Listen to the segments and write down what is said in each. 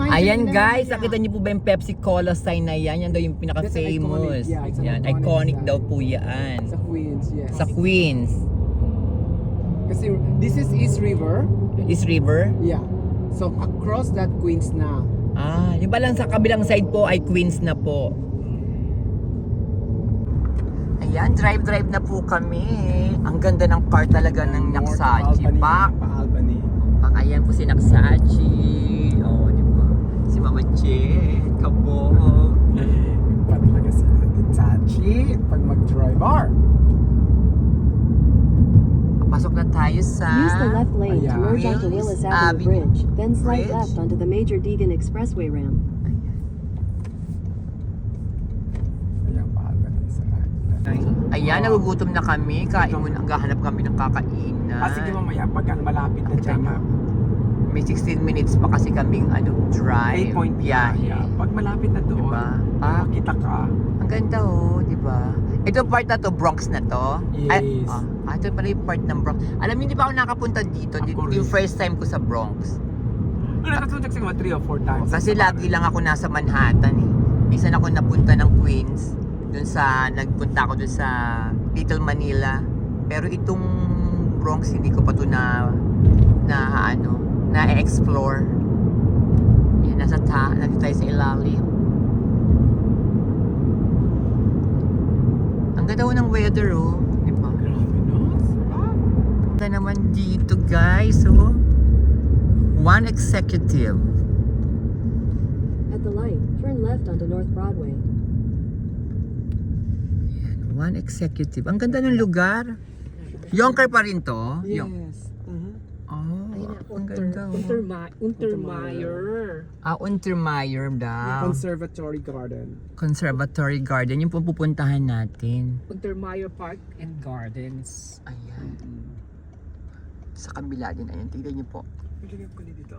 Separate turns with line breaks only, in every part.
Ayan guys, nakita niyo po ba yung Pepsi Cola sign na yan? Yan daw yung pinaka-famous. Yan, iconic daw po yan.
Sa Queens, yes.
Sa Queens.
Kasi this is East River.
East River?
Yeah. So across that Queens na.
Ah, yung balang sa kabilang side po ay Queens na po. Ayan, drive na po kami. Ang ganda ng car talaga ng Naksachi.
Pa-Albany.
Ayan po si Naksachi. Oh, di ba? Si Mama Che, kabog.
Pa talaga si Naksachi pag mag-driver.
Pasok na tayo sa
Use the left lane to merge onto
Willis
Willis Avenue Bridge, then slide
Bridge.
left onto the Major Deegan Expressway ramp.
Ayan, pa-Albany sa right.
Ayan, nagugutom na kami. Kain muna, gahanap kami ng kakainan.
Sige mamaya pag malapit na dyan.
May 16 minutes pa kasi kaming drive.
8 point
biyahe.
Pag malapit na doon,
Diba? Ah,
makita ka.
ang ganda oh, di ba? Ito part na to, Bronx na to.
Yes.
Ito pala yung part ng Bronx. Alam niyo, di ba ako nakapunta dito?
Ako
Yung
rin.
first time ko sa Bronx.
Nakatulog siguro 3 or 4 times.
Kasi lagi lang ako nasa Manhattan eh. Minsan ako napunta ng Queens. Nagpunta ako dun sa Little Manila. Pero itong Bronx, hindi ko pa to na-explore. Yan, nandito tayo sa ilalim. Ang ganda ho ng weather oh. Di ba?
Grabe no?
Ganda naman dito guys oh. One Executive.
At the light, turn left onto North Broadway.
One Executive. Ang ganda ng lugar. Yonker pa rin to?
Yes.
Oh, ang ganda oh.
Untermeyer.
Untermeyer daw.
Conservatory Garden.
Conservatory Garden. Yung pupuntahan natin.
Untermeyer Park and Gardens.
Ayan. Sa kabila din. Ayan, tignan niyo po.
Ilagay ko dito.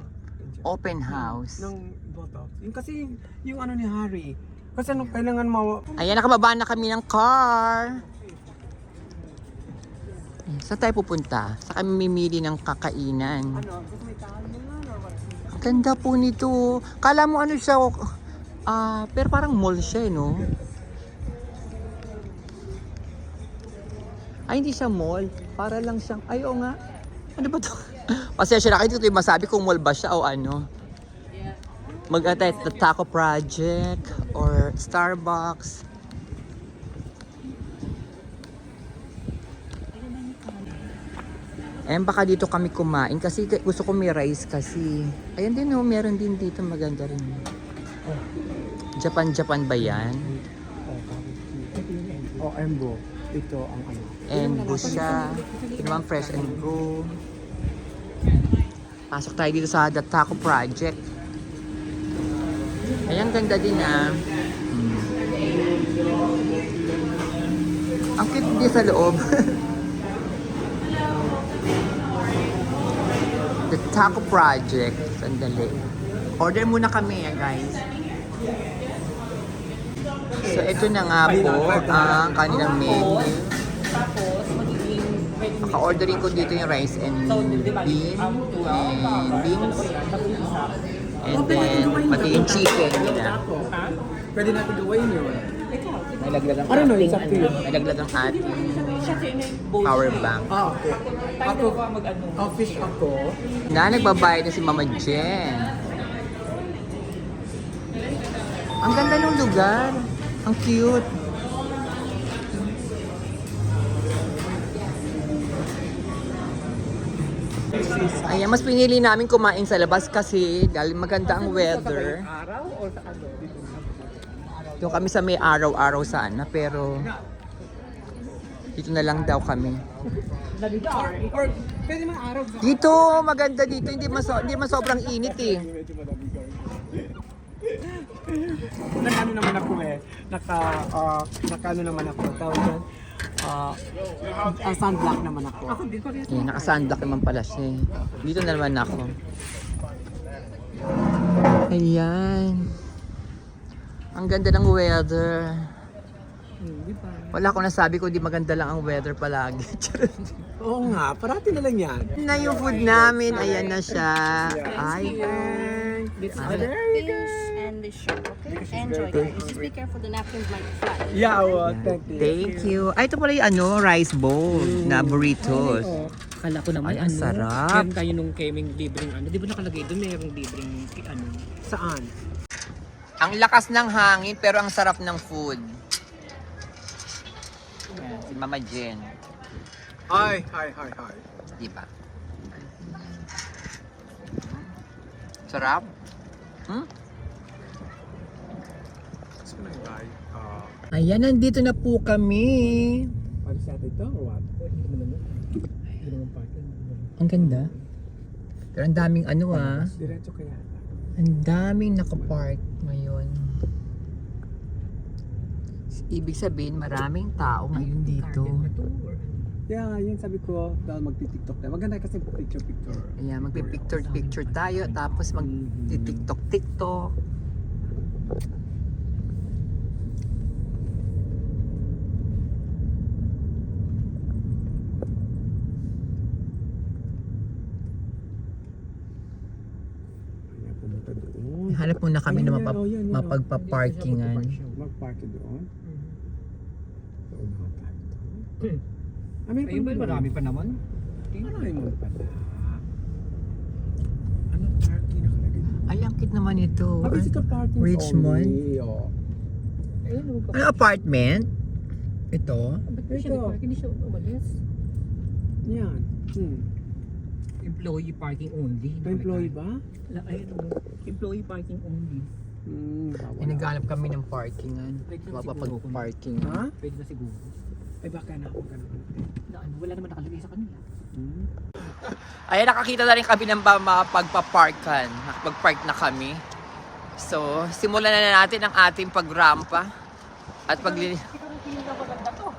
Open house.
Ng botox. Yung kasi yung ano ni Harry. Kasi ano kailangan
Ayan, nakababa na kami ng car. Ayan, saan tayo pupunta? Saan kami mimili ng kakainan?
ano, gusto may tahanan or what?
Ang ganda po nito. Kala mo ano siya, pero parang mall siya, no? Ay, hindi siya mall. Para lang siyang, ay, oo nga. Ano ba to? Pasensya na kayo dito yung masabi kung mall ba siya o ano. Mag-atay the Taco Project or Starbucks. Ayan, baka dito kami kumain kasi gusto ko may rice kasi. Ayan din oh, meron din dito maganda rin. Japan ba yan?
Oh, Embo. Ito ang ano.
Embo siya. Ito naman fresh and go. Pasok tayo dito sa The Taco Project. Ayan, ganda din ah. Ang cute din sa loob. The Taco Project. Sandali. Order muna kami guys. So ito na nga po ang kanilang menu. Maka-orderin ko dito yung rice and beans. And then pati yung chicken nila.
Pwede natin gawin yun.
Nalaglag ang
I don't know, it's up to you.
Nalaglag ang ating power bank.
Ah, okay. Ako, fish ako.
Nagbabayad na si Mama Jen. Ang ganda ng lugar. Ang cute. Ayan, mas pinili namin kumain sa labas kasi dahil maganda ang weather.
Araw o sa ano?
Doon kami sa may araw-araw sana, pero dito na lang daw kami.
Or pwede mga araw.
Dito, maganda dito. Hindi man sobrang init eh.
Naka-ano naman ako eh. Naka-ano naman ako. Tawag dyan. Sunblock naman ako.
Ayan, naka-sunblock naman pala siya eh. Dito na naman ako. Ayan. Ang ganda ng weather. Wala akong nasabi ko di maganda lang ang weather palagi.
Oo nga, parati na lang yan.
Na yung food namin, ayan na siya. Ay,
This is
Ah,
the
there you
fish and the shrimp, okay? Enjoy,
very
guys. Just be careful, the napkins might fly.
Yeah, well, thank you.
Thank you. Ay, ito pala yung ano, rice bowl na burritos.
Kala ko naman
Ay, ang sarap.
Meron tayo nung keming libreng ano. Di ba nakalagay doon merong libreng ano.
Saan?
Ang lakas ng hangin pero ang sarap ng food. Yan, si Mama Jen.
Hi.
Diba? Sarap? Hmm? Ayan, nandito na po kami.
Ano sa atin ito or what?
Ang ganda. Pero ang daming ano
Diretso kaya.
ang daming nakapark ngayon. Ibig sabihin, maraming tao ngayon dito.
Yeah, yun sabi ko, dahil magti-tiktok na. Maganda kasi picture.
Ayan, magpipicture-picture tayo, tapos mag-tiktok-tiktok.
Kaya pumunta doon.
Hanap muna kami na
Ayan, yan, yan.
mapagpa-parkingan.
Mag-park doon. Doon na tayo.
Ayun ba, marami pa naman.
Marami mo pala. Ano parking nakalagay?
Ay, ang cute naman ito.
Visitor parking
Richmond?
only. Oh.
Ano, apartment? Ito?
Ito.
Hindi siya umalis.
Yan.
Employee parking only.
Pa-employee ba?
Ayun, employee parking only.
Ay, naghanap kami ng parkingan. Mapapag-parking.
Ha?
Pwede na siguro.
Ay baka na ako ka naman.
Wala naman nakalagay sa kanila.
Ay, nakakita na rin kami ng mapagpa-parkan. Nakapag-park na kami. So, simulan na natin ang ating pagrampa. At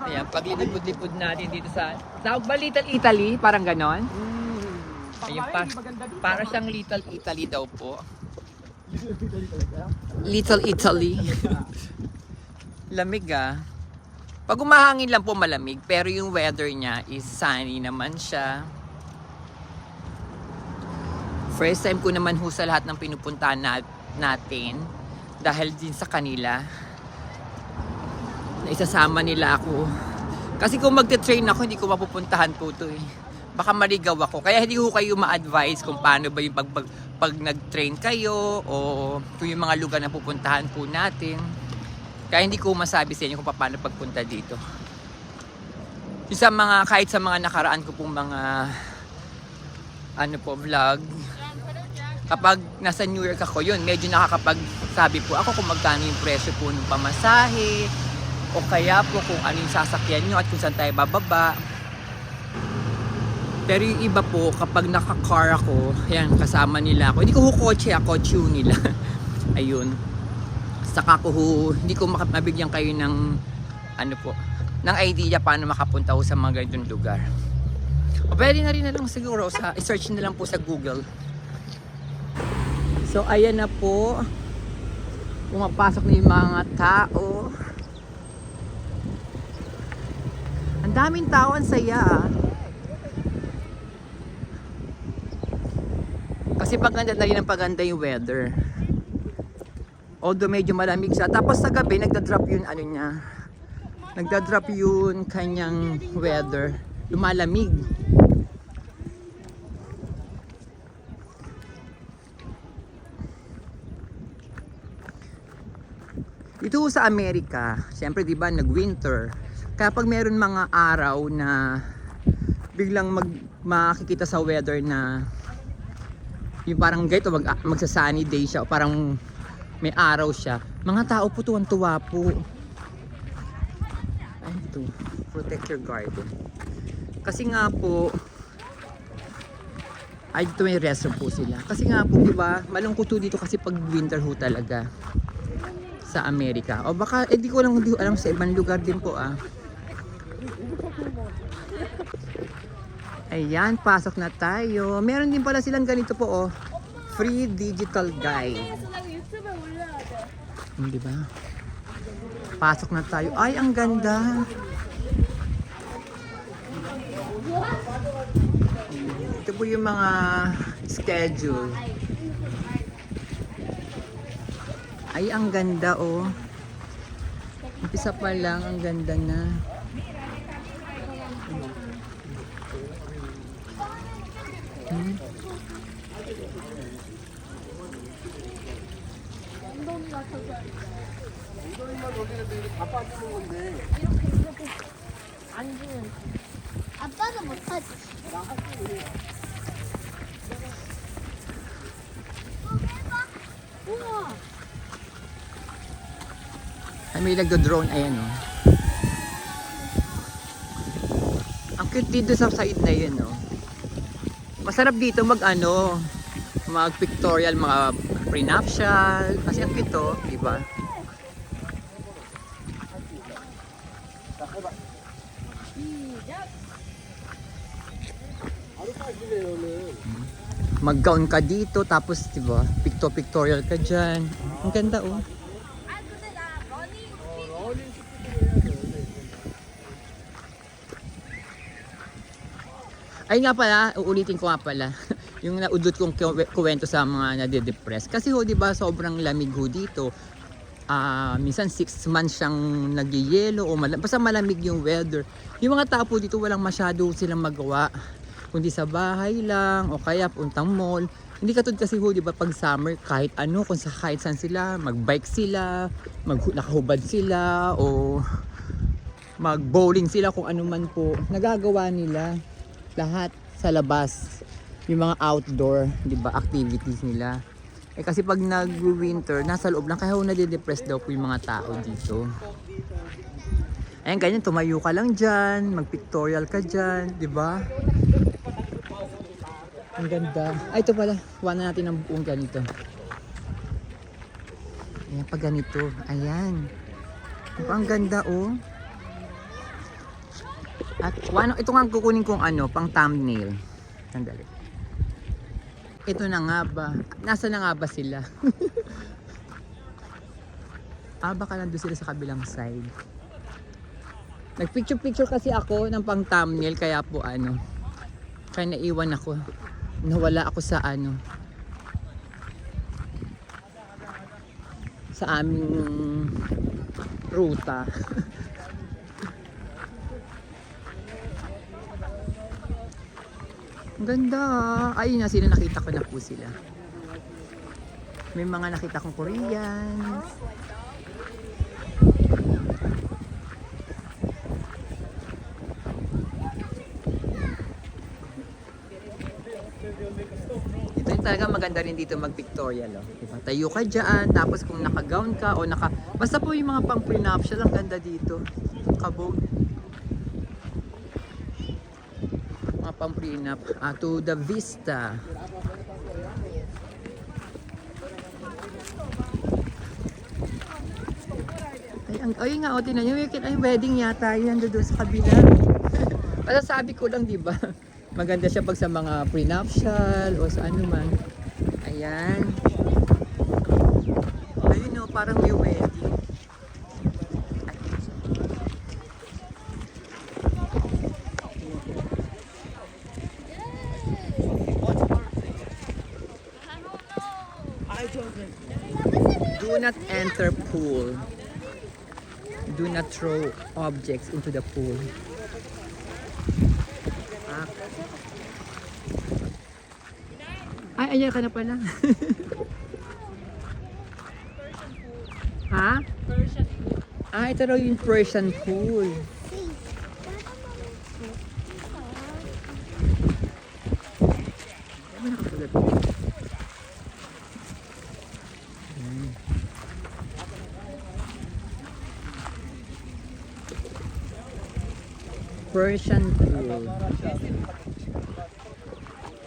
Ayan, paglilipod-lipod natin dito sa... Tawag ba Little Italy? Parang ganon? Ayun pa. Para siyang Little Italy daw po. Little Italy. Lamig ah. Pag umahangin lang po malamig, pero yung weather niya is sunny naman siya. First time ko naman ho sa lahat ng pinupuntahan natin dahil din sa kanila na isasama nila ako. Kasi kung magte-train ako, hindi ko mapupuntahan po ito eh. Baka maligaw ako. Kaya hindi ko kayo ma-advise kung paano ba yung pag nag-train kayo o kung yung mga lugar na pupuntahan po natin. Kaya hindi ko masabi sa inyo kung paano pagpunta dito. Yung sa mga, kahit sa mga nakaraan ko pong mga vlog, kapag nasa New York ako, yun, medyo nakakapagsabi po ako kung magkano yung presyo po ng pamasahe, o kaya po kung ano yung sasakyan nyo at kung saan tayo bababa. Pero yung iba po, kapag naka-car ako, yan, kasama nila ako. Hindi ko kotse ako, tune nila. Ayun. Saka ko hindi ko mabigyan kayo ng, ng idea paano makapunta ko sa mga ganitong lugar. O pwede na rin na lang siguro, i-search na lang po sa Google. So, ayan na po. Pumapasok na yung mga tao. Ang daming tao, ang saya ah. Kasi paganda na rin ang paganda yung weather. Although medyo malamig siya. Tapos sa gabi, nagda-drop yun niya. Nagda-drop yun kanyang weather. Lumalamig. Dito sa Amerika, siyempre 'di ba nag-winter. Kaya pag meron mga araw na biglang makikita sa weather na yung parang ganito magsa-sunny day siya o parang may araw siya. Mga tao po tuwan-tuwa po. Ay, ito. Protect your garden. Kasi nga po ay dito may restroom po sila. Kasi nga po 'di ba, malungkot po dito kasi pag winter ho talaga sa Amerika. O baka, hindi ko alam sa ibang lugar din po ah. Ayan, pasok na tayo. Meron din pala silang ganito po oh. Free digital guide. Di ba? Pasok na tayo. Ay, ang ganda. Ito po yung mga schedule. Ay, ang ganda oh. Umpisa pa lang, ang ganda na. Hmm.
아빠는 못하지. 우와.
Ay, may nagdo-drone. Ayan oh. Ang cute dito sa side na yun oh. Masarap dito mag pictorial, mga prenuptial. Kasi ang cute oh, di ba? Mag-gown ka dito, tapos di ba, pictorial ka dyan. Ang ganda oh. Ay nga pala, uulitin ko nga pala. Yung naudot kong kuwento sa mga nade-depress. Kasi ho, di ba, sobrang lamig ho dito. Minsan 6 months siyang nagyayelo o basta malamig yung weather. Yung mga tao po dito walang masyado silang magawa. Kundi sa bahay lang o kaya puntang mall. Hindi katulad kasi ho, di ba, pag summer, kahit ano, kahit saan sila, mag-bike sila, nakahubad sila, o mag-bowling sila, kung ano man po. Nagagawa nila lahat sa labas. Yung mga outdoor, di ba, activities nila. Eh kasi pag nag-winter, nasa loob lang, kaya ho nade-depress daw po yung mga tao dito. Ayan, ganyan, tumayo ka lang dyan, mag-pictorial ka dyan, di ba? Ang ganda. Ay, ito pala. Kuha na natin ng buong ganito. Ayan, pag ganito. Ayan. Diba, ang ganda, oh. At ito nga kukunin kong pang thumbnail. Sandali. Ito na nga ba? Nasa na nga ba sila? Baka nandun sila sa kabilang side. Nagpicture-picture kasi ako ng pang thumbnail, kaya po kaya naiwan ako. Nawala ako sa sa aming ruta. Ang ganda. Ayun na, sila, nakita ko na po sila. May mga nakita kong Koreans. Ito yung talaga maganda rin dito mag-pictorial. Oh. Diba? Tayo ka dyan, tapos kung naka-gown ka o basta po yung mga pang prenuptial, ang ganda dito. Kabog. Mga pang prenup. To the vista. Ay nga, o, tinan nyo, ay wedding yata, yan doon sa kabila. Masasabi ko lang, di ba? Maganda siya pag sa mga prenuptial o sa ano man. Ayan. Ayun o, parang may wedding. Do not enter pool. Do not throw objects into the pool. Ay, ayan ka na pala. Ha? Persian pool. Ito raw yung Persian pool. Ano nakasulat? Persian pool.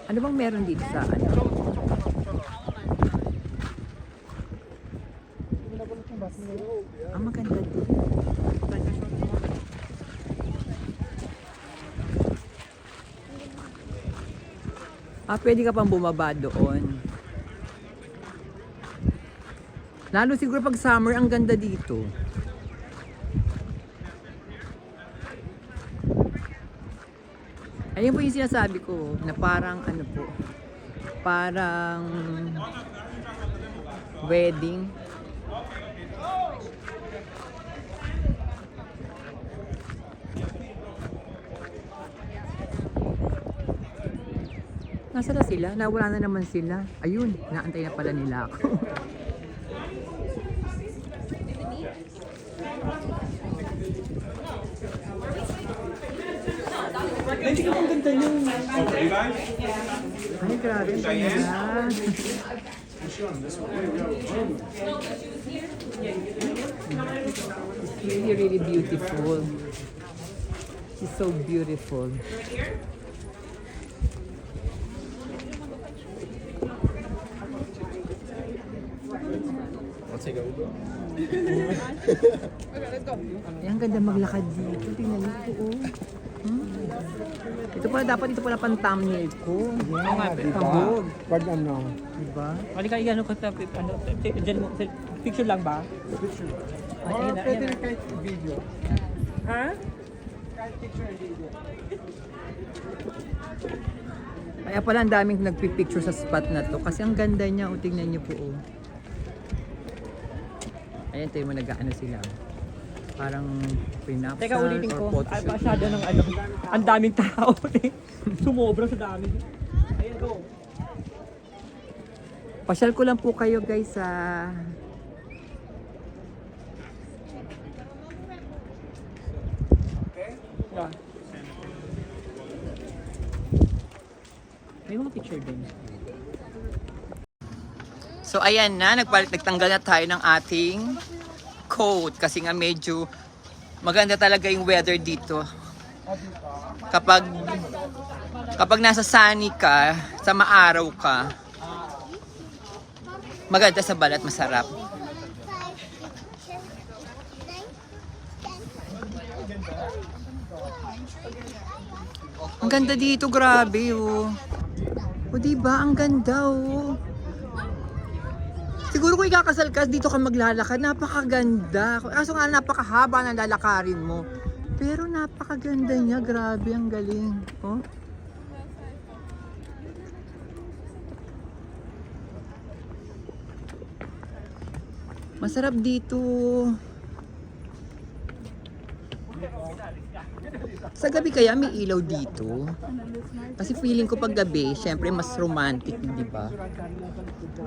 Ano bang meron dito sa Ang maganda dito. Pwede ka pang bumaba doon. Lalo siguro pag summer, ang ganda dito. Ayun po yung sinasabi ko, na parang parang wedding. Nasaan na sila? Nawala na naman sila. Ayun, naantay na pala nila ako. Ay, grabe ang ganda. It's really, really beautiful. It's so beautiful. Ay, ang ganda maglakad dito. Tingnan niyo po, oh. Ito pala, dapat ito pala pang thumbnail ko.
Yeah, diba?
Pagod.
Pag ano,
Diba?
Halika, ano ka sa dyan mo, picture lang ba?
or pwede na kahit video.
Ha?
Kahit picture and video.
Kaya pala ang daming nagpipicture sa spot na to. Kasi ang ganda niya. O, tingnan niyo po, oh. Ayan, tayo mo nag-ano sila. Parang pinapsal
Teka, ulitin
or
ko. Ay,
photoshoot.
masyado ng ano. Ang daming tao. Sumobra sa dami. Ayan, go.
Pasyal ko lang po kayo guys sa
Yeah. May mga picture din.
So ayan na, nagtanggal na tayo ng ating coat kasi nga medyo maganda talaga yung weather dito. Kapag nasa sunny ka, sa maaraw ka, maganda sa balat, masarap. Ang ganda dito, grabe oh. O diba, ang ganda oh. Siguro kung ikakasal ka, dito ka maglalakad, napakaganda. Kaso nga napakahaba ng lalakarin mo. Pero napakaganda niya, grabe, ang galing. Oh. Masarap dito. Sa gabi kaya may ilaw dito. Kasi feeling ko pag gabi, syempre mas romantic, di ba?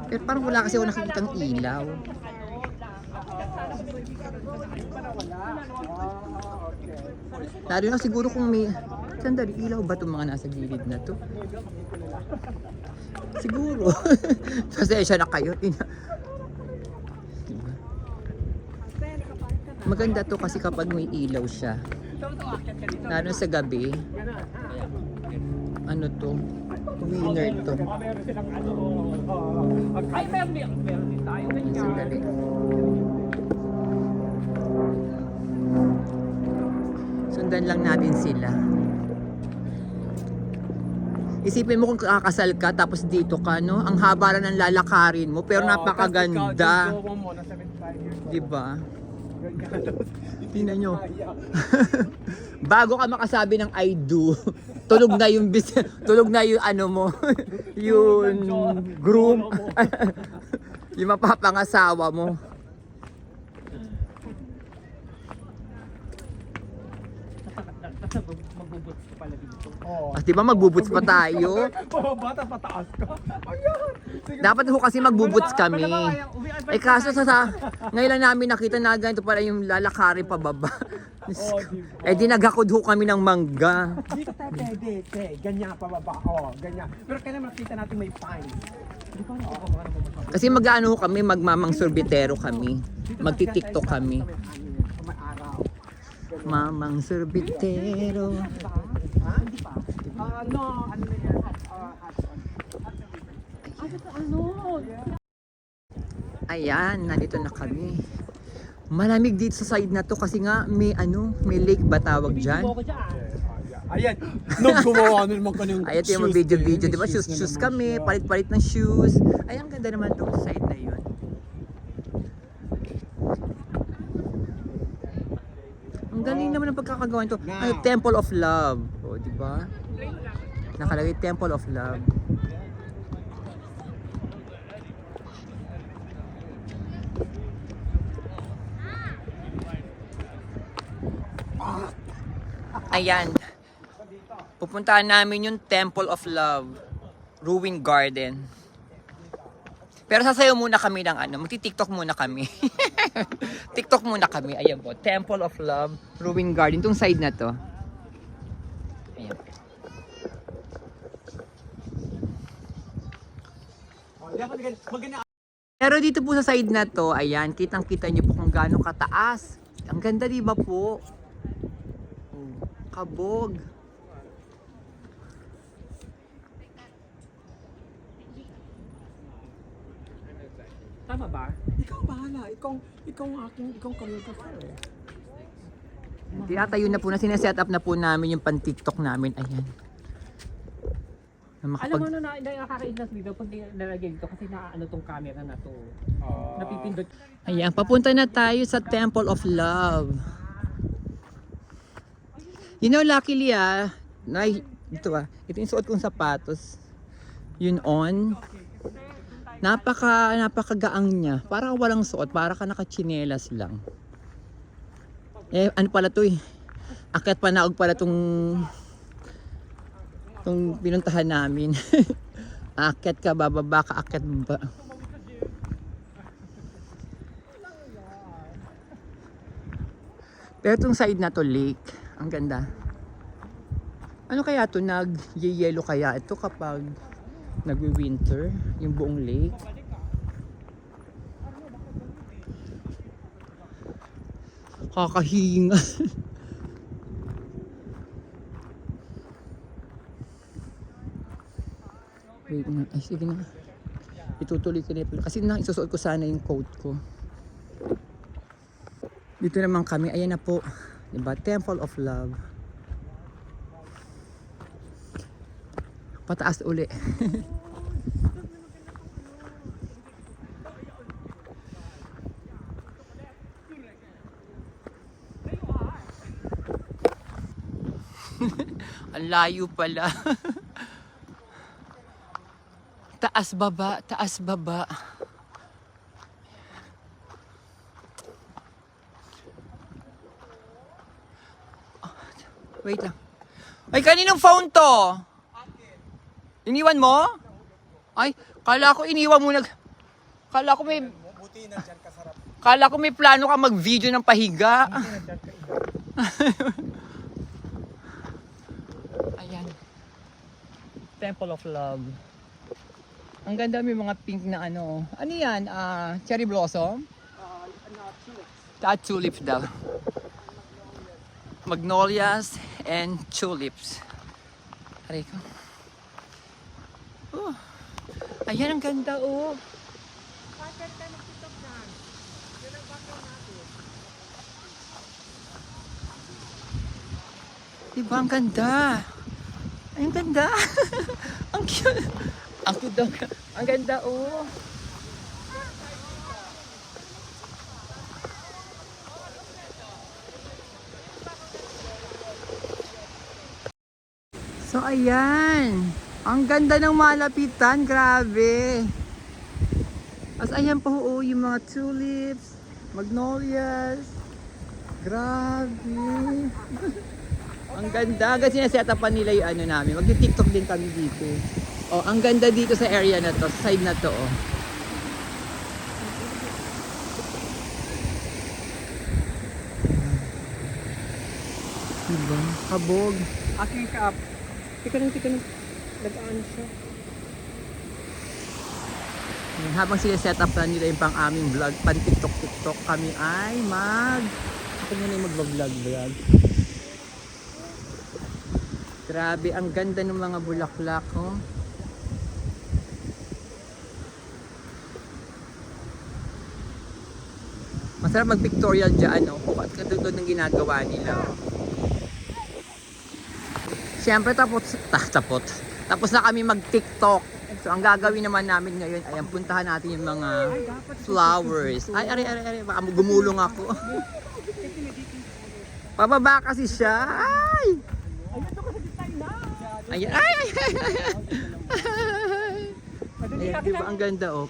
Pero parang wala kasi ako nakikitang ilaw. Lalo na siguro kung may... Sandali, ilaw ba itong mga nasa gilid na to? Siguro. Pasensya na kayo. Diba? Maganda to kasi kapag may ilaw siya. Lalo sa gabi. Ano to? Winner to.
Ay, meron din tayo.
Sandali. Sundan lang natin sila. Isipin mo kung kakasal ka tapos dito ka, no? Ang haba na ng lalakarin mo pero napakaganda. Di ba? Tingnan nyo. Bago ka makasabi ng I do, tulog na yung tulog na yung ano mo, yung groom, yung mapapangasawa mo.
Magbubuts ka pala dito.
At di ba magbubuts pa tayo?
Bata pataas ka. Ayan. Sige.
Dapat ho kasi magbubuts kami. Eh kaso ngayon lang namin nakita na ganito pala yung lalakari pababa. Eh di naghakod ho kami ng mangga.
Dito tayo pwede, ganyan pababa. Oh, ganyan. Pero kailan makita natin may fine.
Kasi mag-ano ho kami, magmamang sorbetero kami. Magti-tiktok kami.
May araw.
Mamang sorbetero.
Ha? Hindi pa. No, ano na yan?
Ayan, nandito na kami. Malamig dito sa side na to kasi nga may may lake ba tawag dyan?
Ako dyan.
Ayan. Nung gumawa naman ka ng
Ayan, yung mga video-video, di ba? Shoes kami, palit-palit ng shoes. Ay, ang ganda naman doon sa side na yun. Ang galing naman ng pagkakagawa nito. Ano, Temple of Love. O, di ba? Nakalagay Temple of Love. Ayan. Pupuntahan namin yung Temple of Love. ruin garden. Pero sasayaw muna kami ng ano, magti-TikTok muna kami. TikTok muna kami. Ayan po, Temple of Love, ruin garden. Itong side na to. Ayan. Pero dito po sa side na to, ayan, kitang-kita niyo po kung gaano kataas. Ang ganda, di ba po? Oh, kabog.
Tama ba?
Ikaw bahala. Ikaw ang aking, ikaw kami ka eh.
Tinatayo na po na, sineset up na po namin yung pan-TikTok namin. Ayan. Na
Alam mo
makapag...
na nakakainas dito pag nilagay dito kasi naaano tong camera na to. Napipindot.
Ayan, papunta na tayo sa Temple of Love. You know, luckily ito ito yung suot kong sapatos. Yun on. Napakagaang niya. Para walang suot, para ka nakachinelas lang. Eh, ano pala to eh. Akyat panaog pala tong pinuntahan namin. Akyat ka, bababa ka, akyat ba. Pero itong side na to, lake. Ang ganda. Ano kaya to? Nag-yellow kaya ito kapag nag-winter, yung buong lake. Kakahinga. Wait na. Ay, sige na. Itutuloy ko na yung kasi isusuot ko sana yung coat ko. Dito naman kami. Ayan na po. Diba? Temple of Love. Pataas uli. Ang layo pala. Taas baba, taas baba. Wait lang. Ay, kaninong phone to? Iniwan mo? Ay, kala ko iniwan mo Kala ko may plano ka mag-video ng pahiga. Ayan. Temple of Love. Ang ganda, may mga pink na ano. Ano yan? Cherry blossom? Tulips daw. Magnolias and tulips. Aray ko. Oh. Ayan, ang ganda oh. Diba, ang ganda. Ay, ang ganda. Ang cute. Ang cute daw. Ang ganda oh. So, ayan. Ang ganda ng malapitan. Grabe. As ayan po oh, yung mga tulips, magnolias. Grabe. Ang ganda. Kasi sinasetapan nila yung ano namin. Mag-TikTok din kami dito. Oh, ang ganda dito sa area na to. Sa side na to oh. Diba? Kabog.
Aking ka-up. Tika nang. Nag-aan siya.
Yan, habang sila-set up na nila yung pang aming vlog, pan TikTok, kami ay ako na yung mag-vlog. Grabe, ang ganda ng mga bulaklak, oh. Masarap mag-pictorial dyan, oh. Katulad ng ginagawa nila, oh. Siyempre, tapos na kami mag-TikTok. So, ang gagawin naman namin ngayon, ay puntahan natin yung mga flowers. Ay, ari, baka gumulong ako. Pababa kasi siya. Ay! Ayan, ay! Ayan, diba ang ganda, oh.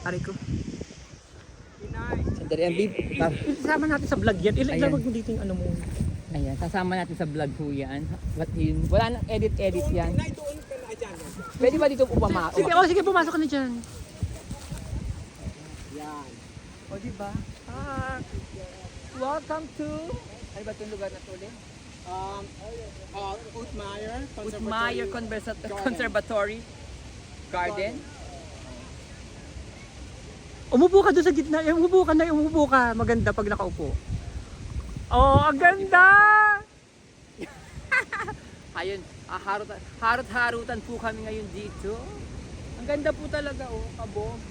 Ari ko. Sandali, ang bib.
Isama natin sa vlog yan.
Ayan.
Ilagay mo dito yung ano mo.
Ayan, sasama natin sa vlog po yan. Wala nang edit yan.
Nay, doon ka na dyan.
Pwede ba dito upama?
Sige, sige, pumasok ka na dyan.
Yan.
O, diba? Welcome to... Ano ba itong lugar na to ulit?
Utmeyer
Utmeyer Conservatory Garden.
Umupo ka doon sa gitna. Umupo ka. Maganda pag nakaupo. Oh, ang ganda!
Ayun, harot-harutan po kami ngayon dito. Ang ganda po talaga, oh, kabog.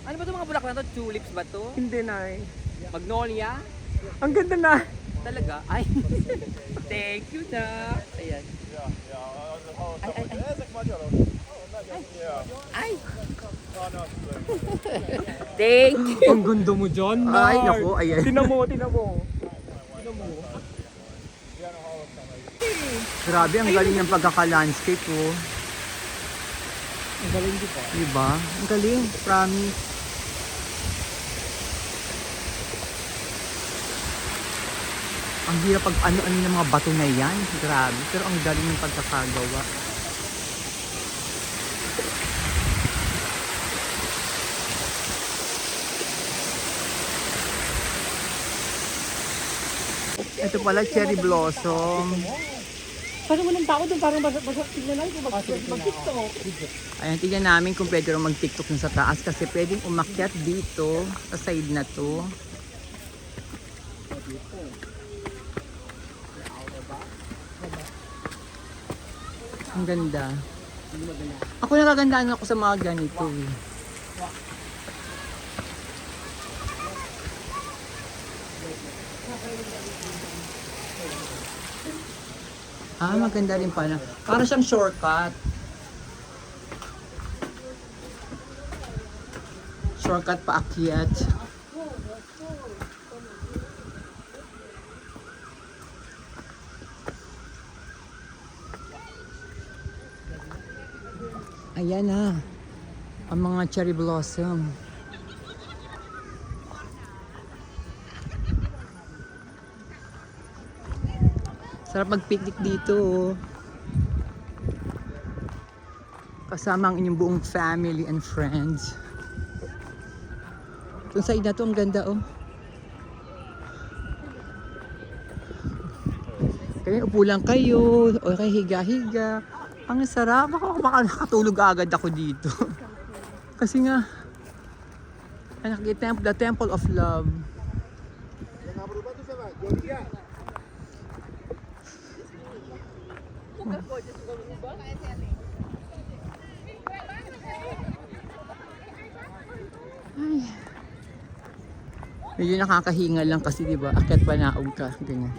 Ano ba itong mga bulaklak na to? Tulips ba to?
Hindi na
Magnolia?
Ang ganda na.
Talaga? Ay, thank you na. Ayan. Ay. Thank you.
Ang ganda mo dyan, Ay, naku, ayan.
Tinan mo.
Grabe, ang galing ng pagkaka-landscape ko.
Ang galing dito.
Diba? Ang galing, promise. Ang hirap pag ano-ano ng mga bato na yan. Grabe, pero ang galing ng pagkakagawa. Ito pala, cherry blossom.
Parang walang tao doon, parang basa tignan natin kung mag-tiktok.
Ayan, tignan namin kung pwede rin mag-tiktok na sa taas kasi pwedeng umakyat dito sa side na to. Ang ganda. Ako nakagandaan ako sa mga ganito eh. Maganda rin pala. Para siyang shortcut. Shortcut paakyat. Ayan na. Ang mga cherry blossom. Sarap mag-picnic dito. Oh. Kasama ang inyong buong family and friends. Itong side na to, ang ganda oh. Kaya upo lang kayo, o kaya higa-higa. Ang sarap. Baka nakatulog agad ako dito. Kasi nga, the Temple of Love. Ay. Medyo nakakahinga lang kasi 'di ba? Akyat panaog ka ganyan.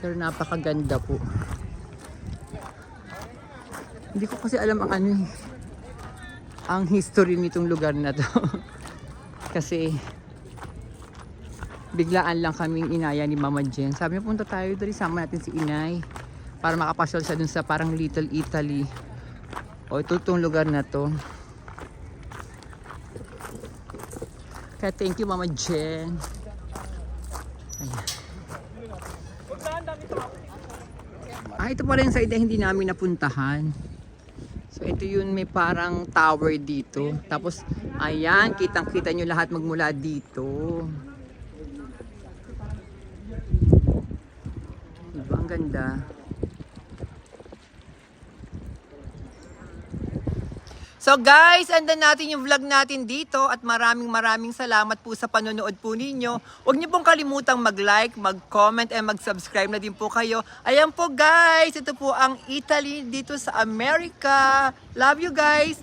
Pero napakaganda po. Hindi ko kasi alam ang ano eh, ang history nitong lugar na to. Kasi biglaan lang kaming inaya ni Mama Jen. Sabi niya punta tayo dali, sama natin si Inay para makapasyal siya dun sa parang Little Italy. O ito itong lugar na to. Kaya thank you Mama Jen. Ayan. Ito pa rin sa ida hindi namin napuntahan. So ito yun, may parang tower dito. Tapos ayan, kitang-kita nyo lahat magmula dito. Diba ang ganda? So guys, andan natin yung vlog natin dito at maraming salamat po sa panonood po ninyo. Huwag niyo pong kalimutang mag-like, mag-comment, and mag-subscribe na din po kayo. Ayan po guys, ito po ang Italy dito sa America. Love you guys!